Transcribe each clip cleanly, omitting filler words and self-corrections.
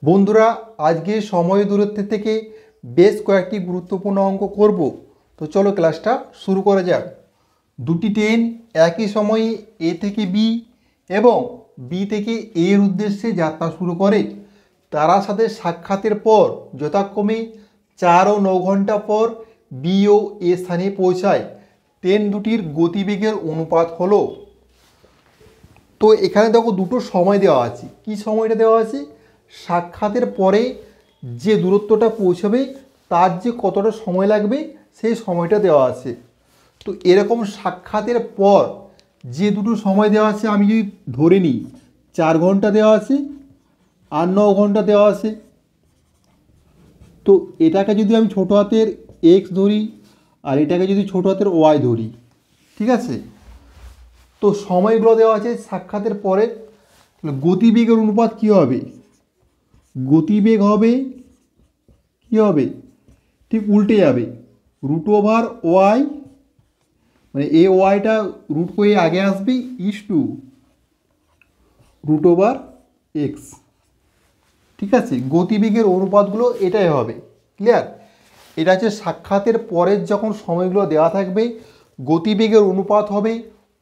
বন্ধুরা, আজকে সময় দূরত্ব থেকে বেশ কয়েকটি গুরুত্বপূর্ণ অঙ্ক করব। তো চলো ক্লাসটা শুরু করা যাক। দুটি ট্রেন একই সময়ে এ থেকে বি এবং বি থেকে এর উদ্দেশ্যে যাত্রা শুরু করে। তারা সাথে সাক্ষাতের পর যথাক্রমে 4 ও 9 ঘন্টা পর বি ও এ স্থানে পৌঁছায়। ট্রেন দুটির গতিবেগের অনুপাত হলো। তো এখানে দেখো দুটো সময় দেওয়া আছে। কি সময়টা দেওয়া আছে? সাক্ষাতের পরে যে দূরত্বটা পৌঁছাবে তার যে কতটা সময় লাগবে সেই সময়টা দেওয়া আছে। তো এরকম সাক্ষাতের পর যে দুটো সময় দেওয়া আছে, আমি যদি ধরে নিই 4 ঘন্টা দেওয়া আছে আর 9 ঘন্টা দেওয়া আছে, তো এটাকে যদি আমি ছোটো হাতের এক্স ধরি আর এটাকে যদি ছোটো হাতের ওয়াই ধরি, ঠিক আছে? তো সময়গুলো দেওয়া আছে সাক্ষাতের পরে। গতিবেগের অনুপাত কী হবে? গতিবেগ হবে কী হবে? ঠিক উল্টে যাবে, রুট ওভার ওয়াই, মানে এ ওয়াইটা রুট করে আগে আসবে is to root over x. ঠিক আছে, গতিবেগের অনুপাতগুলো এটাই হবে। ক্লিয়ার? এটা হচ্ছে সাক্ষাতের পরের যখন সময়গুলো দেওয়া থাকবে গতিবেগের অনুপাত হবে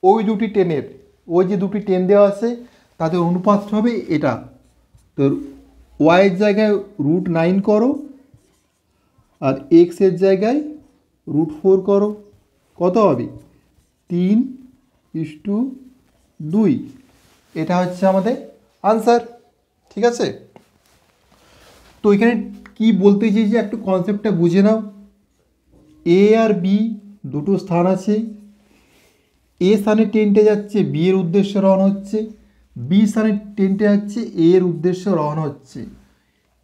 ওই দুটি ট্রেনের, ওই যে দুটি ট্রেন দেওয়া আছে তাদের অনুপাতটা হবে এটা। তো ওয়াইয়ের জায়গায় √9 করো আর এক্সের জায়গায় √4 করো, কত হবে? 3:2। এটা হচ্ছে আমাদের আনসার। ঠিক আছে, তো এখানে কি বলতে চেয়েছি একটু কনসেপ্টটা বুঝে নাও। এ আর বি দুটো স্থান আছে। এ স্থানে ট্রেনটা যাচ্ছে বি এর উদ্দেশ্যে রওনা হচ্ছে, বি স্থানে ট্রেনটা যাচ্ছে এ এর উদ্দেশ্যে রওনা হচ্ছে।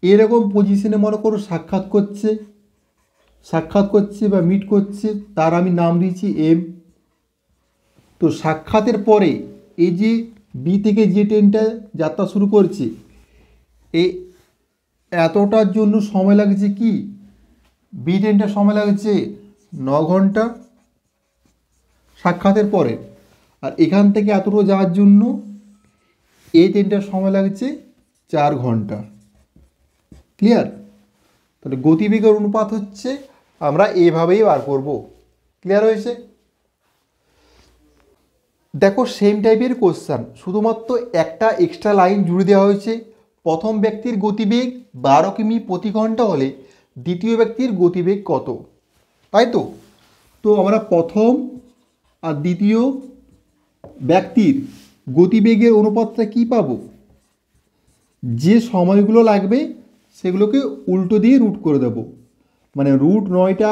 এরকম পজিশনে মনে করো সাক্ষাৎ করছে বা মিট করছে, তার আমি নাম দিয়েছি এম। তো সাক্ষাতের পরে এই যে বি থেকে যে ট্রেনটা যাত্রা শুরু করছে, এই এতটার জন্য সময় লাগছে কি? বি ট্রেনটা সময় লাগছে 9 ঘন্টা সাক্ষাতের পরে, আর এখান থেকে এতটা যাওয়ার জন্য এই ট্রেনটার সময় লাগছে 4 ঘন্টা। ক্লিয়ার? তাহলে গতিবেগের অনুপাত হচ্ছে আমরা এইভাবেই বার করব। ক্লিয়ার হয়েছে? দেখো সেম টাইপের কোশ্চেন, শুধুমাত্র একটা এক্সট্রা লাইন জুড়ে দেওয়া হয়েছে। প্রথম ব্যক্তির গতিবেগ 12 কিমি প্রতি ঘন্টা হলে দ্বিতীয় ব্যক্তির গতিবেগ কত? তাই তো? তো আমরা প্রথম আর দ্বিতীয় ব্যক্তির গতিবেগের অনুপাতটা কী পাবো? যে সময়গুলো লাগবে সেগুলোকে উল্টো দিয়ে রুট করে দেব, মানে √9টা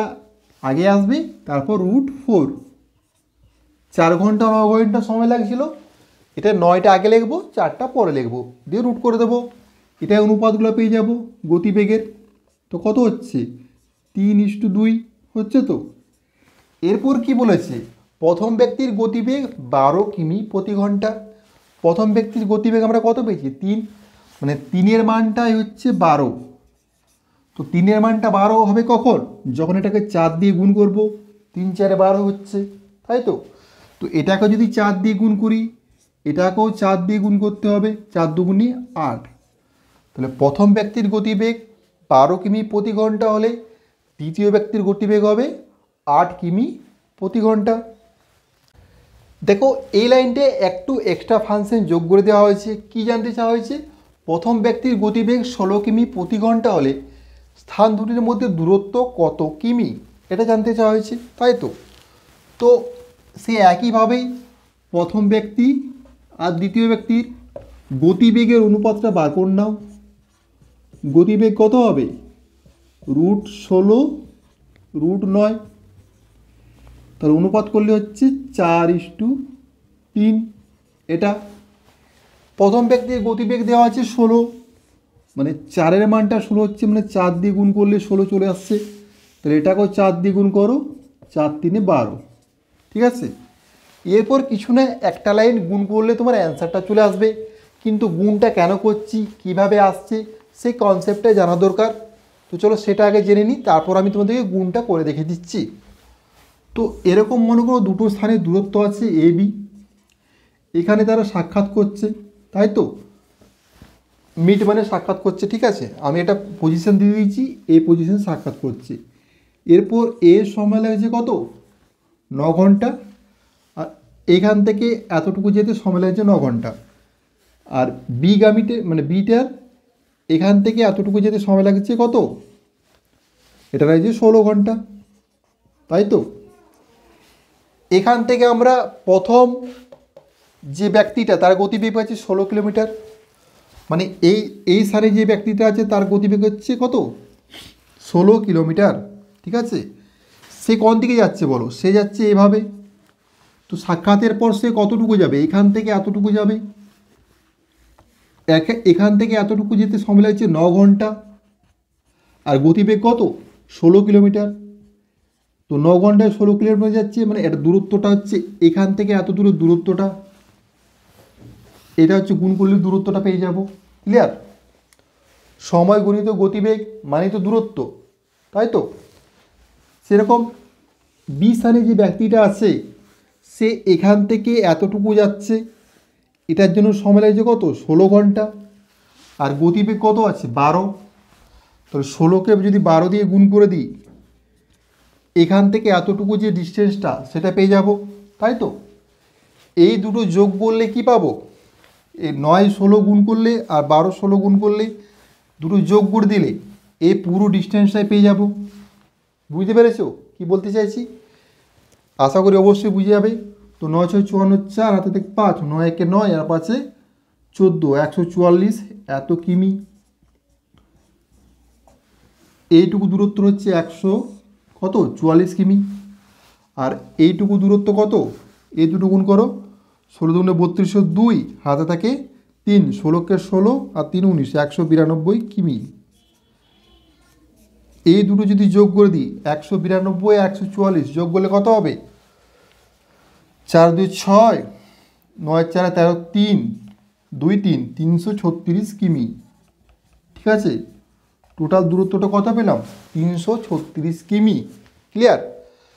আগে আসবে, তারপর √4। 4 ঘন্টা 9 ঘন্টা সময় লাগছিল, এটা 9টা আগে লিখবো, 4টা পরে লিখবো, দিয়ে রুট করে দেবো। এটাই অনুপাতগুলো পেয়ে যাব গতিবেগের। তো কত হচ্ছে? 3:2 হচ্ছে। তো এরপর কি বলেছে? প্রথম ব্যক্তির গতিবেগ 12 কিমি প্রতি ঘন্টা। প্রথম ব্যক্তির গতিবেগ আমরা কত পেয়েছি? 3, মানে 3-এর মানটাই হচ্ছে 12। তো 3-এর মানটা 12 হবে কখন? যখন এটাকে 4 দিয়ে গুণ করব। 3 4 12 হচ্ছে, তাই তো? তো এটাকে যদি 4 দিয়ে গুণ করি, এটাকেও 4 দিয়ে গুণ করতে হবে, 4 দুগুণে 8। তাহলে প্রথম ব্যক্তির গতিবেগ 12 কিমি প্রতি ঘন্টা হলে দ্বিতীয় ব্যক্তির গতিবেগ হবে 8 কিমি প্রতি ঘন্টা। দেখো এই লাইনটে একটু এক্সট্রা ফাংশন যোগ করে দেওয়া হয়েছে। কি জানতে চাওয়া হয়েছে? প্রথম ব্যক্তির গতিবেগ 16 কিমি প্রতি ঘন্টা হলে স্থান দুটির মধ্যে দূরত্ব কত কিমি, এটা জানতে চাওয়া হয়েছে, তাই তো? তো সে একইভাবেই প্রথম ব্যক্তি আর দ্বিতীয় ব্যক্তির গতিবেগের অনুপাতটা বার করে নাও। গতিবেগ কত হবে? √16 √9, তার অনুপাত করলে হচ্ছে 4:3। এটা প্রথম ব্যক্তির গতিবেগ দেওয়া আছে 16, মানে 4-এর মানটা 16 হচ্ছে, মানে 4 দিয়ে গুণ করলে 16 চলে আসছে। তাহলে এটাকেও 4 দিয়ে গুণ করো, 4 3 12। ঠিক আছে, এরপর কিছু না, একটা লাইন গুণ করলে তোমার অ্যান্সারটা চলে আসবে। কিন্তু গুণটা কেন করছি, কিভাবে আসছে, সেই কনসেপ্টটা জানা দরকার। তো চলো সেটা আগে জেনে নিই, তারপর আমি তোমাদেরকে গুণটা করে দেখে দিচ্ছি। তো এরকম মনে করো দুটো স্থানের দূরত্ব আছে এ বি, এখানে তারা সাক্ষাৎ করছে, তাই তো? মিট মানে সাক্ষাৎ করছে, ঠিক আছে, আমি একটা পজিশন দিয়ে দিয়েছি, এই পজিশন সাক্ষাৎ করছে। এরপর এর সময় লাগছে কত, 9 ঘন্টা, আর এখান থেকে এতটুকু যেতে সময় লাগছে 9 ঘন্টা। আর বিগামীতে মানে বিটার এখান থেকে এতটুকু যেতে সময় লাগছে কত, এটা লাগছে 16 ঘন্টা, তাই তো। এখান থেকে আমরা প্রথম যে ব্যক্তিটা তার গতিবেগ আছে 16 কিলোমিটার, মানে এই সারে যে ব্যক্তিটা আছে তার গতিবেগ হচ্ছে কত, 16 কিলোমিটার, ঠিক আছে। সে কোন দিকে যাচ্ছে বলো, সে যাচ্ছে এভাবে। তো সাক্ষাতের পর সে কতটুকু যাবে, এখান থেকে এতটুকু যাবে, এখান থেকে এতটুকু যেতে সময় লাগছে 9 ঘন্টা, আর গতিবেগ কত, 16 কিলোমিটার। তো 9 ঘন্টায় 16 কিলোমিটার যাচ্ছে, মানে এটা দূরত্বটা হচ্ছে এখান থেকে এত দূরের দূরত্বটা, এটা হচ্ছে গুণ করলে দূরত্বটা পেয়ে যাব। ক্লিয়ার? সময় গুণিত গতিবেগ মানে তো দূরত্ব, তাই তো। সেরকম বি স্থানে যে ব্যক্তিটা আছে সে এখান থেকে এতটুকু যাচ্ছে, এটার জন্য সময় লাগছে কত, 16 ঘন্টা, আর গতিবেগ কত আছে, 12। তাহলে 16কে যদি 12 দিয়ে গুণ করে দিই, এখান থেকে এতটুকু যে ডিস্টেন্সটা সেটা পেয়ে যাব, তাই তো। এই দুটো যোগ করলে কি পাবো, এই 9-16 গুণ করলে আর 12-16 গুণ করলে দুটো যোগ করে দিলে এই পুরো ডিস্টেন্সটাই পেয়ে যাব। বুঝতে পেরেছো কি বলতে চাইছি? আশা করি অবশ্যই বুঝে যাবে। তো 9-6-54, 4 হাতে থেকে 5, 9-1-এ 9 আর 5-এ 14, 144 এত কিমি। এইটুকু দূরত্ব হচ্ছে 144 কিমি। আর এইটুকু দূরত্ব কত, এই দুটো গুণ করো, 16×2 = 32, হাতে থাকে 3, 16কে 16 আর 3 19, 192 কিমি। এই দুটো যদি যোগ করে দিই, 192 144 যোগ করলে কত হবে, 4 2 6, 9 4 13, 3 2 3, 336 কিমি। ঠিক আছে, টোটাল দূরত্বটা কত পেলাম, 336 কিমি। ক্লিয়ার?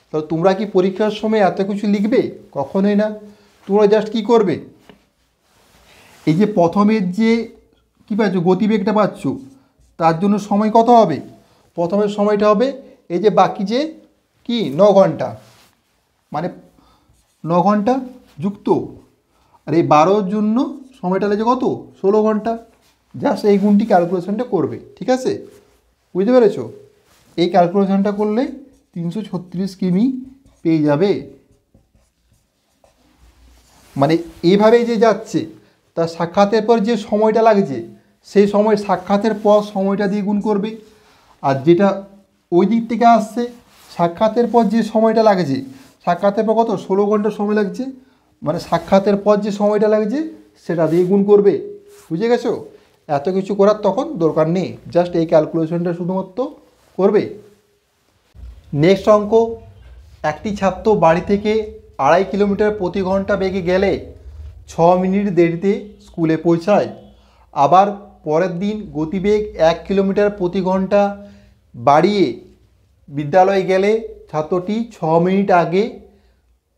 তাহলে তোমরা কি পরীক্ষার সময় এত কিছু লিখবে? কখনোই না। তোমরা জাস্ট কি করবে, এই যে প্রথমের যে কী পাচ্ছ গতিবেগটা পাচ্ছ, তার জন্য সময় কত হবে, প্রথমের সময়টা হবে এই যে বাকি যে কি 9 ঘন্টা, মানে 9 ঘন্টা যুক্ত, আর এই 12-র জন্য সময়টা লেগে কত, 16 ঘন্টা। জাস্ট এই গুণটি ক্যালকুলেশনটা করবে, ঠিক আছে, বুঝতে পেরেছ? এই ক্যালকুলেশনটা করলে 336 কিমি পেয়ে যাবে। মানে এইভাবেই যে যাচ্ছে তার সাক্ষাতের পর যে সময়টা লাগছে সেই সময় সাক্ষাতের পর সময়টা দিয়ে গুণ করবে, আর যেটা ওই দিক থেকে আসছে সাক্ষাতের পর যে সময়টা লাগছে, সাক্ষাতের পর কত 16 ঘন্টা সময় লাগছে, মানে সাক্ষাতের পর যে সময়টা লাগছে সেটা দিয়ে গুণ করবে। বুঝে গেছো? এত কিছু করার তখন দরকার নেই, জাস্ট এই ক্যালকুলেশনটা শুধুমাত্র করবে। নেক্সট অঙ্ক, একটি ছাত্র বাড়ি থেকে 2.5 কিলোমিটার প্রতি ঘন্টা বেগে গেলে 6 মিনিট দেরিতে স্কুলে পৌঁছায়। আবার পরের দিন গতিবেগ 1 কিলোমিটার প্রতি ঘন্টা বাড়িয়ে বিদ্যালয়ে গেলে ছাত্রটি 6 মিনিট আগে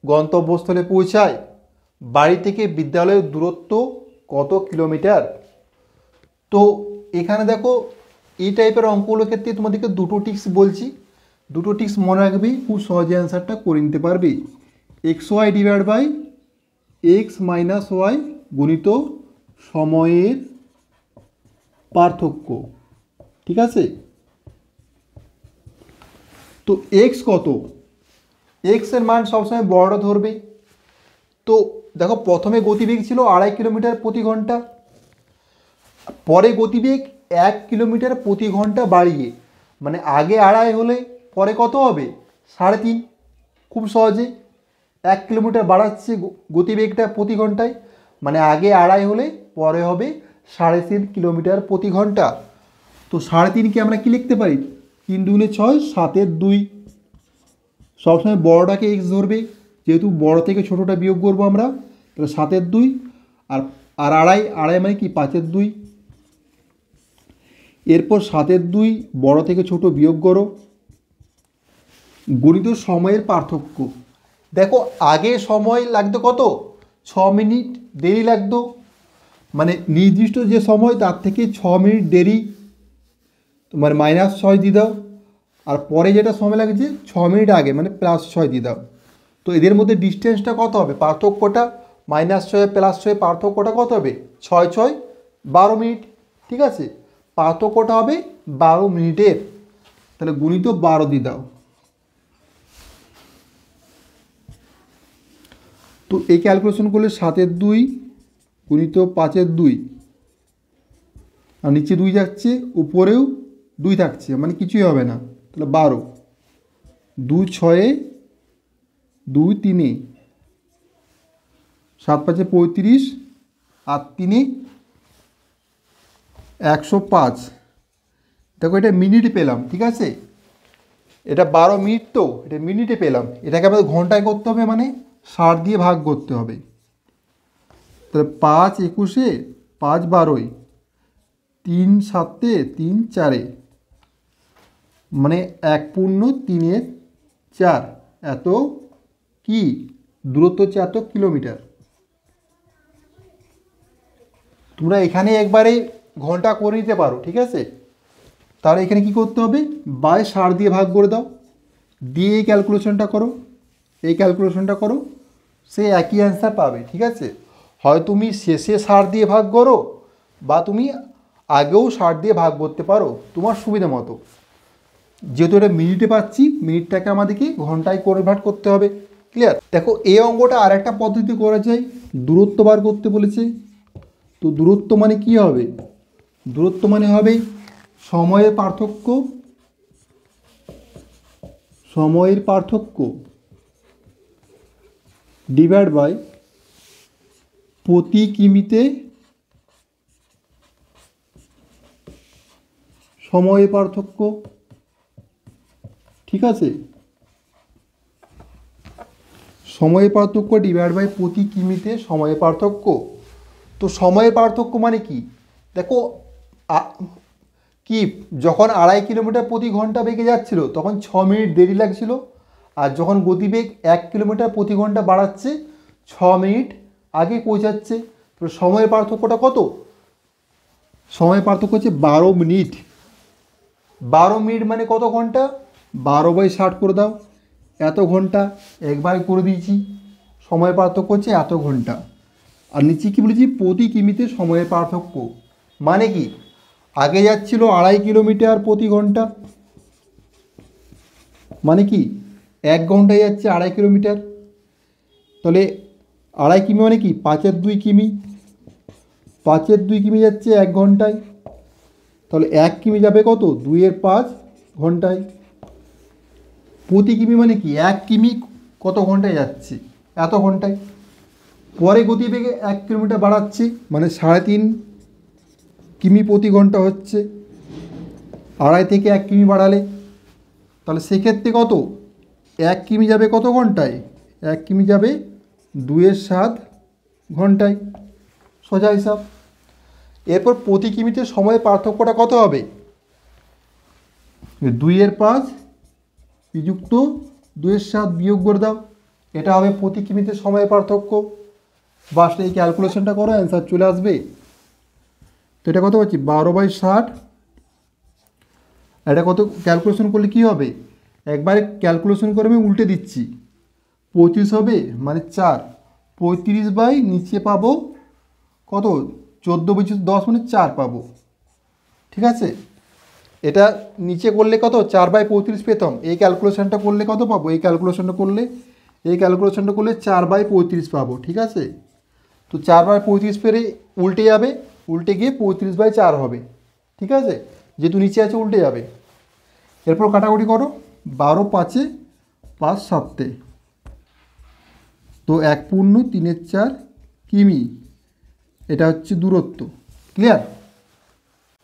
গন্তব্যস্থলে পৌঁছায়। বাড়ি থেকে বিদ্যালয়ের দূরত্ব কত কিলোমিটার? তো এখানে দেখো এই টাইপের অঙ্কগুলোর ক্ষেত্রে তোমাদেরকে দুটো টিক্স বলছি, দুটো টিক্স মনে রাখবি, খুব সহজে অ্যান্সারটা করে নিতে পারবি। xy divide by x minus y গুণিত সময়ের পার্থক্য, ঠিক আছে। তো x কত, x এর মান সবসময় বড় ধরবে। তো দেখো প্রথমে গতিবেগ ছিল 2.5 কিলোমিটার প্রতি ঘন্টা, পরে গতিবেগ 1 কিলোমিটার প্রতি ঘন্টা বাড়িয়ে, মানে আগে 2.5 হলে পরে কত হবে, 3.5। খুব সহজে 1 কিলোমিটার বাড়াচ্ছে গতিবেগটা প্রতি ঘন্টায়, মানে আগে 2.5 হলে পরে হবে 3.5 কিলোমিটার প্রতি ঘন্টা। তো 3.5কে আমরা কি লিখতে পারি, 3 2 6, 7 2। সবসময় বড়টাকে x ধরবে, যেহেতু বড় থেকে ছোটোটা বিয়োগ করবো আমরা, তাহলে 7 2, আর আর 2.5 মানে কি 5 2। এরপর 7 2 বড় থেকে ছোট বিয়োগ করো, গণিত সময়ের পার্থক্য। দেখো আগে সময় লাগতো কত, 6 মিনিট দেরি লাগতো, মানে নির্দিষ্ট যে সময় তার থেকে 6 মিনিট দেরি, মানে -6 দিয়ে দাও, আর পরে যেটা সময় লাগছে 6 মিনিট আগে মানে +6 দিয়ে দাও। তো এদের মধ্যে ডিস্টেন্সটা কত হবে, পার্থক্যটা -6 +6 পার্থক্যটা কত হবে, 6 6 12 মিনিট। ঠিক আছে, পার্থক্যটা হবে 12 মিনিটের, তাহলে গুণিত 12 দিয়ে দাও। তো এই ক্যালকুলেশন করলে 7-এর 2 গুণিত 5-এর 2, আর নিচে 2 যাচ্ছে, উপরেও 2 থাকছে, মানে কিছুই হবে না, তাহলে 12। 2 6 2 3, 7 5 35, আর 3 105। দেখো এটা মিনিট পেলাম, ঠিক আছে, এটা 12 মিনিট, তো এটা মিনিটে পেলাম, এটাকে আমাদের ঘন্টায় করতে হবে, মানে 60 দিয়ে ভাগ করতে হবে। তাহলে 5 21, 5 12, 3 7, 3 4, মানে 1.3/4, এত কি দূরত্ব হচ্ছে, এত কিলোমিটার। তোমরা এখানে একবারে ঘন্টা করে নিতে পারো, ঠিক আছে। তাহলে এখানে কি করতে হবে, 60 দিয়ে ভাগ করে দাও, দিয়ে এই ক্যালকুলেশনটা করো, এই ক্যালকুলেশনটা করো, সে একই অ্যান্সার পাবে। ঠিক আছে, হয় তুমি শেষে 60 দিয়ে ভাগ করো, বা তুমি আগেও 60 দিয়ে ভাগ করতে পারো, তোমার সুবিধা মতো। যেহেতু এটা মিনিটে পাচ্ছি, মিনিটটাকে আমাদেরকে ঘন্টায় কনভার্ট করতে হবে। ক্লিয়ার? দেখো এই অঙ্কটা আর একটা পদ্ধতি করা যায়, দূরত্ব বার করতে বলেছে। তো দূরত্ব মানে কি হবে, দূরত্ব মানে হবে সময়ের পার্থক্য, সময়ের পার্থক্য ডিভাইড বাই প্রতি কিমিতে সময়ের পার্থক্য। ঠিক আছে, সময়ের পার্থক্য ডিভাইড বাই প্রতি কিমিতে সময়ের পার্থক্য। তো সময়ের পার্থক্য মানে কি, দেখো কি যখন 2.5 কিলোমিটার প্রতি ঘন্টা বেগে যাচ্ছিল তখন 6 মিনিট দেরি লাগছিল, আর যখন গতিবেগ 1 কিলোমিটার প্রতি ঘন্টা বাড়াচ্ছে 6 মিনিট আগে পৌঁছাচ্ছে। তো সময়ের পার্থক্যটা কত, সময়ের পার্থক্য হচ্ছে 12 মিনিট। 12 মিনিট মানে কত ঘন্টা, 12/60 করে দাও, এত ঘন্টা একবার করে দিয়েছি। সময়ের পার্থক্য হচ্ছে এত ঘন্টা। আর নিচে কী বলেছি, প্রতি কিমিতে সময়ের পার্থক্য মানে কি, আগে যাচ্ছিল 2.5 কিলোমিটার প্রতি ঘন্টা, মানে কি 1 ঘন্টায় যাচ্ছে 2.5 কিলোমিটার, তাহলে 2.5 কিমি মানে কি 5-এর 2 কিমি, 5-এর 2 কিমি যাচ্ছে 1 ঘন্টায়, তাহলে 1 কিমি যাবে কত, 2-এর 5 ঘন্টায়। প্রতি কিমি মানে কি 1 কিমি কত ঘন্টায় যাচ্ছে, এত ঘন্টায়। পরে গতিবেগে 1 কিলোমিটার বাড়াচ্ছে, মানে 3.5 কিমি প্রতি ঘন্টা হচ্ছে, 2.5 থেকে 1 কিমি বাড়ালে, তাহলে সেক্ষেত্রে কত, 1 কিমি যাবে কত ঘন্টায়, 1 কিমি যাবে 2-এর 7 ঘন্টায়, সোজা হিসাব। এরপর প্রতি কিমিতে সময়ের পার্থক্যটা কত হবে, 2-এর 5 বিযুক্ত 2-এর 7 বিয়োগ করে দাও, এটা হবে প্রতি কিমিতে সময়ের পার্থক্য। বাস এই ক্যালকুলেশনটা করো, অ্যান্সার চলে আসবে। তো এটা কত হচ্ছে 12/60, এটা কত ক্যালকুলেশন করলে কি হবে, একবারে ক্যালকুলেশন করে আমি উল্টে দিচ্ছি, 25 হবে মানে 4, 35 বাই নিচে পাবো কত 14/10 মানে 4 পাবো। ঠিক আছে, এটা নিচে করলে কত 4/35 পেতাম, এই ক্যালকুলেশনটা করলে কত পাবো, এই ক্যালকুলেশনটা করলে 4/35 পাবো। ঠিক আছে, তো 4/35 পেরে উল্টে যাবে, উল্টে গিয়ে 35/4 হবে। ঠিক আছে, যেহেতু নিচে আছে উল্টে যাবে। এরপর কাটাকুটি করো, 12 5 5 7, তো 1.3/4 কিমি, এটা হচ্ছে দূরত্ব। ক্লিয়ার?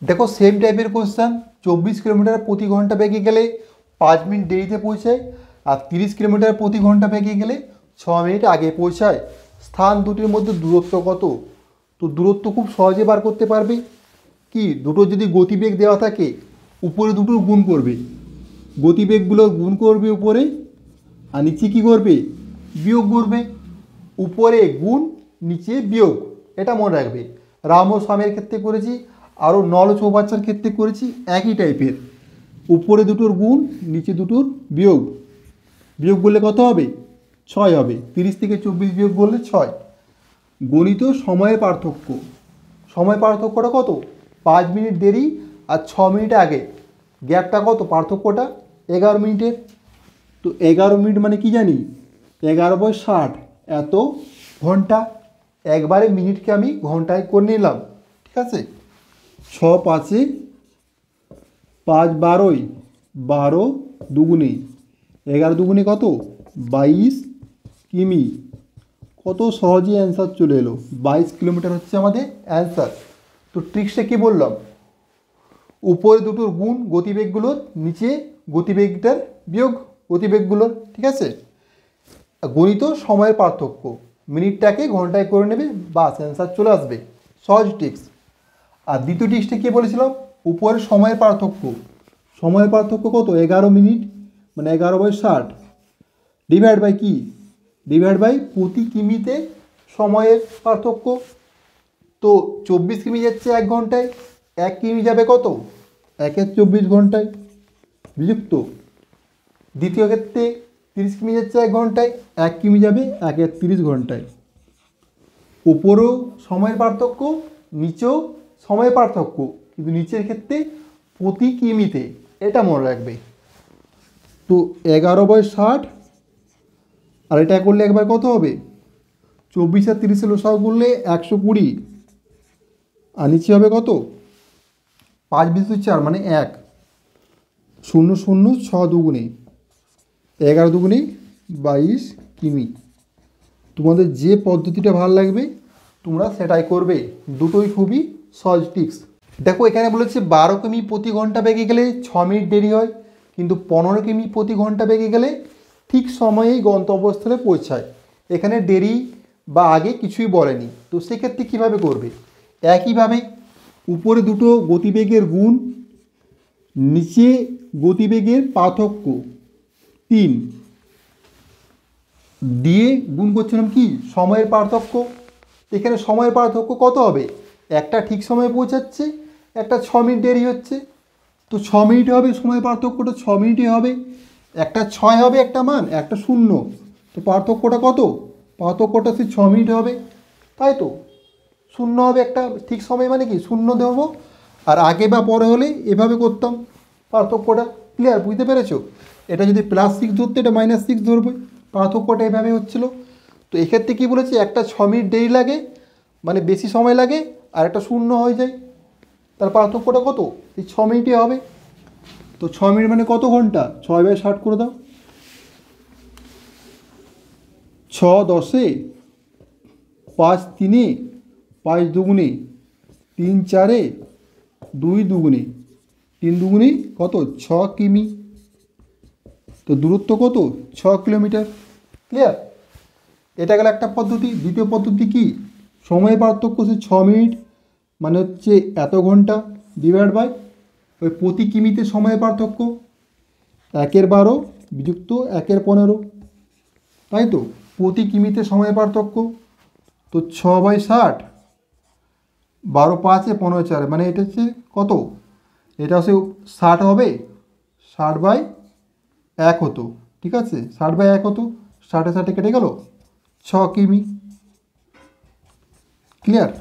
দেখো সেম টাইপের কোশ্চেন, 24 কিলোমিটার প্রতি ঘন্টা বেগে গেলে 5 মিনিট দেরিতে পৌঁছায়, আর 30 কিলোমিটার প্রতি ঘন্টা বেগে গেলে 6 মিনিট আগে পৌঁছায়। স্থান দুটির মধ্যে দূরত্ব কত, তো দূরত্ব খুব সহজে বার করতে পারবে। কি, দুটো যদি গতিবেগ দেওয়া থাকে উপরে দুটো গুণ করবে, গতিবেগগুলো গুণ করবে উপরে, আর নিচে কী করবে, বিয়োগ করবে। উপরে গুণ নিচে বিয়োগ, এটা মনে রাখবে। রাম ও শ্যামের ক্ষেত্রে করেছি, আরও নল চৌবাচ্চার ক্ষেত্রে করেছি একই টাইপের। উপরে দুটোর গুণ, নিচে দুটোর বিয়োগ। বিয়োগ করলে কত হবে? 6 হবে। 30 থেকে 24 বিয়োগ করলে 6। গণিত সময়ের পার্থক্য। সময় পার্থক্যটা কত? 5 মিনিট দেরি আর 6 মিনিট আগে। গ্যাপটা কত? পার্থক্যটা 11 মিনিটের। তো 11 মিনিট মানে কি জানি? 11/60 এত ঘন্টা। একবারে মিনিটকে আমি ঘন্টায় করে নিলাম, ঠিক আছে। 6 5 5 12, 12 দুগুণে 11 দুগুণে কত? 22 কিমি। কত সহজেই অ্যান্সার চলে এলো। 22 কিলোমিটার হচ্ছে আমাদের অ্যান্সার। তো ট্রিক্সটা কী বললাম? উপরে দুটোর গুণ গতিবেগগুলোর, নিচে গতিবেগটার বিয়োগ গতিবেগগুলোর, ঠিক আছে। গণিত সময়ের পার্থক্য, মিনিটটাকে ঘন্টায় করে নেবে, বাস অ্যান্সার চলে আসবে। সহজ ট্রিক্স। আর দ্বিতীয় ট্রিক্সটা কী বলেছিলাম? উপরের সময়ের পার্থক্য। সময়ের পার্থক্য কত? 11 মিনিট, মানে 11/60 ডিভাইড বাই কি? ডিভাইড বাই প্রতি কিমিতে সময়ের পার্থক্য। তো 24 কিমি যাচ্ছে 1 ঘন্টায়, 1 কিমি যাবে কত? 1 24 ঘন্টায়, বিযুক্ত। দ্বিতীয় ক্ষেত্রে 30 কিমি যাচ্ছে 1 ঘন্টায়, 1 কিমি যাবে 1 30 ঘন্টায়। উপরেও সময়ের পার্থক্য, নিচেও সময়ের পার্থক্য, কিন্তু নিচের ক্ষেত্রে প্রতি কিমিতে, এটা মনে রাখবে। তো 11/60, আর এটা করলে একবার কত হবে? 24 আর 30 লসাগু করলে 120, আর নিচে হবে কত? 5/4 মানে 1। 0 0 6 দুগুণে 11 দুগুণে 22 কিমি। তোমাদের যে পদ্ধতিটা ভালো লাগবে তোমরা সেটাই করবে, দুটোই খুবই সহজ টিক্স। দেখো এখানে বলেছে 12 কিমি প্রতি ঘন্টা বেগে গেলে 6 মিনিট দেরি হয়, কিন্তু 15 কিমি প্রতি ঘন্টা বেগে গেলে ঠিক সময়েই গন্তব্যস্থলে পৌঁছায়। এখানে দেরি বা আগে কিছুই বলেনি। তো সেক্ষেত্রে কীভাবে করবে? একইভাবে উপরে দুটো গতিবেগের গুণ, নিচে গতিবেগের পার্থক্য 3 দিয়ে গুণ করছিলাম কি? সময়ের পার্থক্য। এখানে সময়ের পার্থক্য কত হবে? একটা ঠিক সময়ে পৌঁছাচ্ছে, একটা 6 মিনিট দেরি হচ্ছে। তো 6 মিনিট হবে, সময়ের পার্থক্যটা 6 মিনিটই হবে। একটা 6 হবে একটা মান, একটা 0। তো পার্থক্যটা কত? পার্থক্যটা সেই 6 মিনিট হবে, তাই তো। 0 হবে একটা ঠিক সময়, মানে কি 0 দেবো। আর আগে বা পরে হলে এভাবে করতাম পার্থক্যটা। ক্লিয়ার? বুঝতে পেরেছো? এটা যদি +6 ধরতে, এটা -6 ধরবে। পার্থক্যটা এভাবে হচ্ছিলো। তো এক্ষেত্রে কী বলেছে? একটা 6 মিনিট দেরি লাগে, মানে বেশি সময় লাগে, আর একটা 0 হয়ে যায়। তার পার্থক্যটা কত? এই 6 মিনিটই হবে। তো 6 মিনিট মানে কত ঘন্টা? 6/60 করে দাও। 6 10, 5 3, 5 দুগুণে 3 4, 2 দুগুণে 3 দুগুণে কত? 6 কিমি। তো দূরত্ব কত? 6 কিলোমিটার। ক্লিয়ার? এটা গেল একটা পদ্ধতি। দ্বিতীয় পদ্ধতি কি? সময় পার্থক্য সে 6 মিনিট, মানে হচ্ছে এত ঘন্টা, ডিভাইড বাই ওই প্রতি কিমিতে সময়ের পার্থক্য 1/12 বিযুক্ত 1/15, তাই তো। প্রতি কিমিতে সময়ের পার্থক্য। তো 6/60, 12 5 15 4, মানে এটা হচ্ছে কত? এটা হচ্ছে 60 হবে, 60/1 হতো, ঠিক আছে। 60/1 হতো, 60 60 কেটে গেল 6 কিমি। ক্লিয়ার?